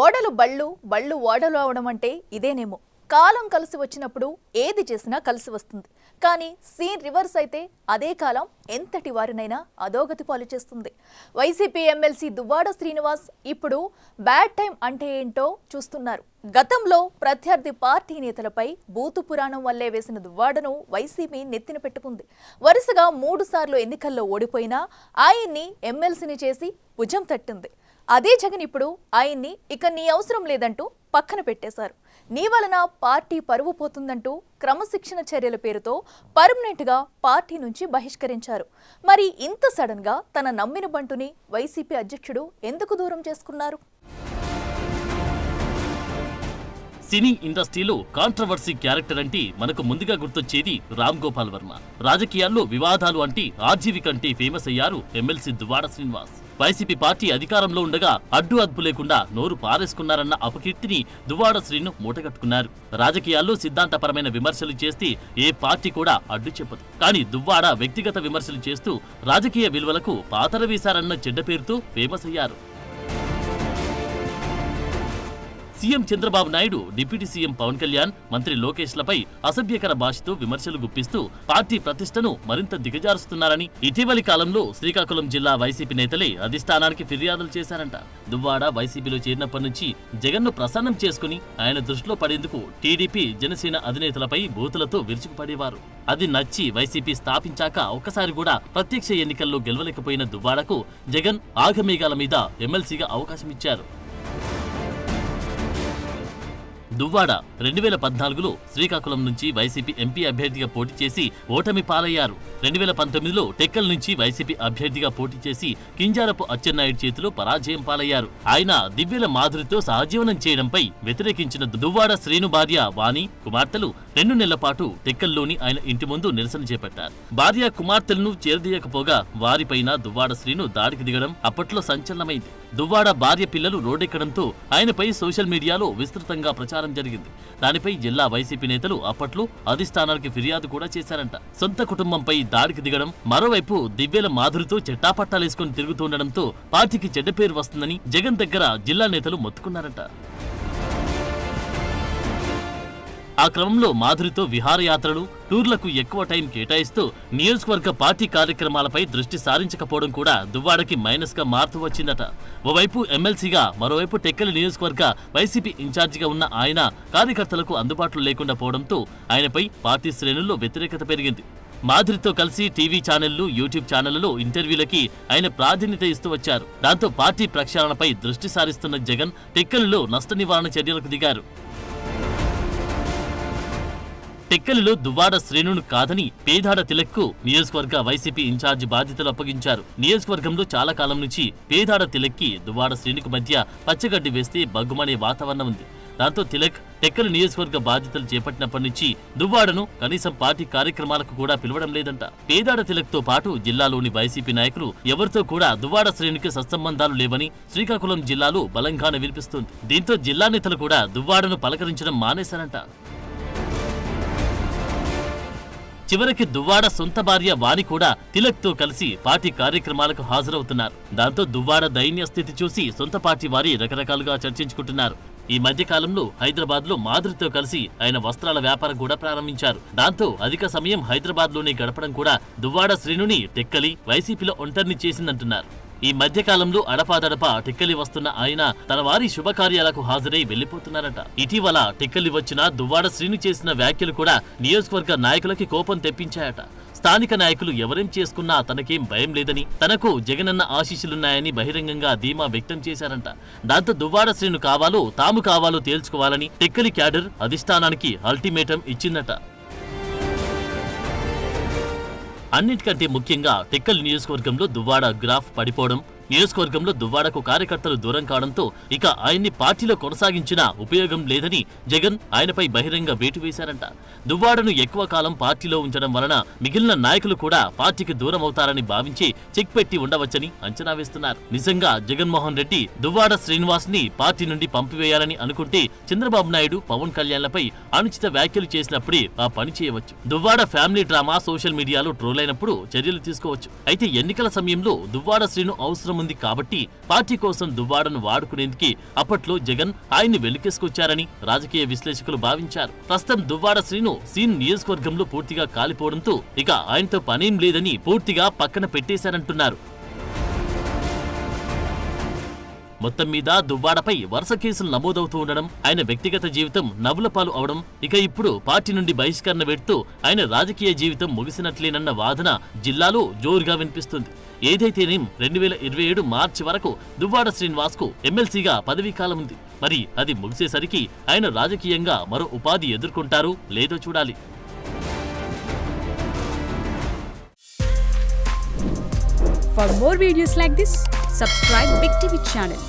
ఓడలు బళ్ళు బళ్ళు ఓడలు అవడం అంటే ఇదేనేమో. కాలం కలిసి వచ్చినప్పుడు ఏది చేసినా కలిసి వస్తుంది. కానీ సీన్ రివర్స్ అయితే అదే కాలం ఎంతటి వారినైనా అధోగతి పాలు చేస్తుంది. వైసీపీ ఎమ్మెల్సీ దువ్వాడ శ్రీనివాస్ ఇప్పుడు బ్యాడ్ టైం అంటే ఏంటో చూస్తున్నారు. గతంలో ప్రత్యర్థి పార్టీ నేతలపై బూతు పురాణం వల్లే వేసిన దువ్వాడను వైసీపీ నెత్తిన పెట్టుకుంది. వరుసగా 3 సార్లు ఎన్నికల్లో ఓడిపోయినా ఆయన్ని ఎమ్మెల్సీని చేసి భుజం తట్టింది. అదే జగన్ ఇప్పుడు ఆయన్ని ఇక నీ అవసరం లేదంటూ పక్కన పెట్టేశారు. నీ వలన పార్టీ పరువు పోతుందంటూ క్రమశిక్షణ చర్యల పేరుతో పర్మనెంట్ గా పార్టీ నుంచి బహిష్కరించారు. మరి ఇంత సడన్ గా తన నమ్మిన బంటుని వైసీపీ అధ్యక్షుడు ఎందుకు దూరం చేసుకున్నారు? సినీ ఇండస్ట్రీలో కాంట్రవర్సీ క్యారెక్టర్ అంటే మనకు ముందుగా గుర్తొచ్చేది రామ్ గోపాల్ వర్మ. రాజకీయాల్లో వివాదాలు అంటే ఆర్జీవి కంటే ఫేమస్ అయ్యారు MLC Duvvada Srinivas. YCP party అధికారంలో ఉండగా అడ్డు అదుపు లేకుండా నోరు పారేసుకున్నారన్న అపకీర్తిని దువ్వాడ శ్రీను మూటగట్టుకున్నారు. రాజకీయాల్లో సిద్ధాంతపరమైన విమర్శలు చేస్తే ఏ పార్టీ కూడా అడ్డు చెప్పదు. కానీ దువ్వాడ వ్యక్తిగత విమర్శలు చేస్తూ రాజకీయ విలువలకు పాతర వేశారన్న చెడ్డ పేరుతో ఫేమస్ అయ్యారు. CM Chandrababu Naidu, deputy CM Pawan Kalyan, మంత్రి లోకేష్లపై అసభ్యకర భాషతో విమర్శలు గుప్పిస్తూ పార్టీ ప్రతిష్టను మరింత దిగజారుస్తున్నారని ఇటీవలి కాలంలో శ్రీకాకుళం జిల్లా వైసీపీ నేతలే అధిష్టానానికి ఫిర్యాదులు చేశారంట. దువ్వాడ వైసీపీలో చేరినప్పటి నుంచి జగన్ను ప్రసన్నం చేసుకుని ఆయన దృష్టిలో పడేందుకు టీడీపీ, జనసేన అధినేతలపై బూతులతో విరుచుకుపడేవారు. అది నచ్చి వైసీపీ స్థాపించాక ఒక్కసారి కూడా ప్రత్యక్ష ఎన్నికల్లో గెలవలేకపోయిన దువ్వాడకు జగన్ ఆగమేఘాల మీద ఎమ్మెల్సీగా అవకాశం ఇచ్చారు. దువ్వాడ 2014లో శ్రీకాకుళం నుంచి వైసీపీ ఎంపీ అభ్యర్థిగా పోటీ చేసి ఓటమి పాలయ్యారు. 2019లో టెక్కల్ నుంచి వైసీపీ అభ్యర్థిగా పోటీ చేసి కింజారపు అచ్చెన్నాయుడు చేతిలో పరాజయం పాలయ్యారు. ఆయన దివ్యల మాధురితో సహజీవనం చేయడంపై వ్యతిరేకించిన దువ్వాడ శ్రీను భార్య వాణి, కుమార్తెలు 2 నెలల పాటు టెక్కల్లోని ఆయన ఇంటి ముందు నిరసన చేపట్టారు. భార్య, కుమార్తెలను చేరదీయకపోగా వారిపైన దువ్వాడ శ్రీను దాడికి దిగడం అప్పట్లో సంచలనమైంది. దువ్వాడ భార్య, పిల్లలు రోడ్డెక్కడంతో ఆయనపై సోషల్ మీడియాలో విస్తృతంగా ప్రచారం జరిగింది. దానిపై జిల్లా వైసీపీ నేతలు అప్పట్లో అధిష్టానానికి ఫిర్యాదు కూడా చేశారంట. సొంత కుటుంబంపై దాడికి దిగడం, మరోవైపు దివ్యల మాధురితో చెట్టాపట్టాలేసుకుని తిరుగుతుండడంతో పార్టీకి చెడ్డ పేరు వస్తుందని జగన్ దగ్గర జిల్లా నేతలు మొత్తుకున్నారంట. ఆ క్రమంలో మాధురితో విహారయాత్రలు, టూర్లకు ఎక్కువ టైం కేటాయిస్తూ నియోజకవర్గ పార్టీ కార్యక్రమాలపై దృష్టి సారించకపోవడం కూడా దువ్వాడకి మైనస్ గా మారుతూ వచ్చిందట. ఓవైపు ఎమ్మెల్సీగా, మరోవైపు టెక్కలి నియోజకవర్గ వైసీపీ ఇన్ఛార్జిగా ఉన్న ఆయన కార్యకర్తలకు అందుబాటులో లేకుండా పోవడంతో ఆయనపై పార్టీ శ్రేణుల్లో వ్యతిరేకత పెరిగింది. మాధురితో కలిసి టీవీ ఛానళ్లు, యూట్యూబ్ ఛానళ్లలో ఇంటర్వ్యూలకి ఆయన ప్రాధాన్యత ఇస్తూ వచ్చారు. దాంతో పార్టీ ప్రక్షాళనపై దృష్టి సారిస్తున్న జగన్ టెక్కలిలో నష్ట నివారణ చర్యలకు దిగారు. టెక్కలిలో దువ్వాడ శ్రేణును కాదని పేదాడ తిలక్కు నియోజకవర్గ వైసీపీ ఇన్ఛార్జి బాధ్యతలు అప్పగించారు. నియోజకవర్గంలో చాలా కాలం నుంచి పేదాడ తిలక్కి దువ్వాడ శ్రేణుకు మధ్య పచ్చగడ్డి వేస్తే బగ్గుమనే వాతావరణం ఉంది. దాంతో తిలక్ టెక్కలి నియోజకవర్గ బాధ్యతలు చేపట్టినప్పటి నుంచి దువ్వాడను కనీసం పార్టీ కార్యక్రమాలకు కూడా పిలవడం లేదంట. పేదాడ తిలక్ తో పాటు జిల్లాలోని వైసీపీ నాయకులు ఎవరితో కూడా దువ్వాడ శ్రేణుకి సత్సంబంధాలు లేవని శ్రీకాకుళం జిల్లాలో బలంగానే వినిపిస్తోంది. దీంతో జిల్లా నేతలు కూడా దువ్వాడను పలకరించడం మానేశారంట. చివరికి దువ్వాడ సొంత భార్య వాణి కూడా తిలక్ తో కలిసి పార్టీ కార్యక్రమాలకు హాజరవుతున్నారు. దాంతో దువ్వాడ దైన్య స్థితి చూసి సొంత పార్టీ వారి రకరకాలుగా చర్చించుకుంటున్నారు. ఈ మధ్య కాలంలో హైదరాబాద్ లో మాధురితో కలిసి ఆయన వస్త్రాల వ్యాపారం కూడా ప్రారంభించారు. దాంతో అధిక సమయం హైదరాబాద్ లోనే గడపడం కూడా దువ్వాడ శ్రీనుని టెక్కలి వైసీపీలో ఒంటరిని చేసిందంటున్నారు. ఈ మధ్య కాలంలో అడపాదడపా టెక్కలి వస్తున్న ఆయన తన వారి శుభకార్యాలకు హాజరై వెళ్లిపోతున్నారట. ఇటీవల టెక్కలి వచ్చిన దువ్వాడ శ్రీను చేసిన వ్యాఖ్యలు కూడా నియోజకవర్గ నాయకులకి కోపం తెప్పించాయట. స్థానిక నాయకులు ఎవరేం చేసుకున్నా తనకేం భయం లేదని, తనకు జగనన్న ఆశీస్సులున్నాయని బహిరంగంగా ధీమా వ్యక్తం చేశారంట. దాంతో దువ్వాడ శ్రీను కావాలో తాము కావాలో తేల్చుకోవాలని టెక్కలి క్యాడర్ అధిష్టానానికి అల్టిమేటం ఇచ్చిందట. అన్నిటికంటే ముఖ్యంగా టెక్కలి నియోజకవర్గంలో దువ్వాడ గ్రాఫ్ పడిపోవడం, నియోజకవర్గంలో దువ్వాడకు కార్యకర్తలు దూరం కావడంతో ఇక ఆయన్ని పార్టీలో కొనసాగించినా ఉపయోగం లేదని జగన్ ఆయనపై బహిరంగ వేటు వేశారంట. దువ్వాడను ఎక్కువ కాలం పార్టీలో ఉంచడం వలన మిగిలిన నాయకులు కూడా పార్టీకి దూరం అవుతారని భావించి చెక్ పెట్టి ఉండవచ్చని అంచనా వేస్తున్నారు. నిజంగా జగన్మోహన్ రెడ్డి దువ్వాడ శ్రీనివాస్ ని పార్టీ నుండి పంపివేయాలని అనుకుంటే చంద్రబాబు నాయుడు, పవన్ కళ్యాణ్లపై అనుచిత వ్యాఖ్యలు చేసినప్పుడే ఆ పని చేయవచ్చు. దువ్వాడ ఫ్యామిలీ డ్రామా సోషల్ మీడియాలో ట్రోల్ అయినప్పుడు చర్యలు తీసుకోవచ్చు. అయితే ఎన్నికల సమయంలో దువ్వాడ శ్రీను అవసరం ఉంది కాబట్టి పార్టీ కోసం దువ్వాడను వాడుకునేందుకు అప్పట్లో జగన్ ఆయన్ని వెలికేసుకొచ్చారని రాజకీయ విశ్లేషకులు భావించారు. ప్రస్తుతం దువ్వాడ శ్రీను సీన్ నియోజకవర్గంలో పూర్తిగా కాలిపోవడంతో ఇక ఆయనతో పనేం లేదని పూర్తిగా పక్కన పెట్టేశారంటున్నారు. మొత్తం మీద దువ్వాడపై వరుస కేసులు నమోదవుతూ ఉండడం, ఆయన వ్యక్తిగత జీవితం నవ్వులపాలు అవడం, ఇక ఇప్పుడు పార్టీ నుండి బహిష్కరణ పెడుతూ ఆయన రాజకీయ జీవితం ముగిసినట్లేనన్న వాదన జిల్లాలో జోరుగా వినిపిస్తుంది. ఏదైతేనేం 2027 మార్చి వరకు దువ్వాడ శ్రీనివాస్కు ఎమ్మెల్సీగా పదవీకాలం ఉంది. మరి అది ముగిసేసరికి ఆయన రాజకీయంగా మరో ఉపాధి ఎదుర్కొంటారు లేదో చూడాలి. For more videos like this, subscribe Big TV channel.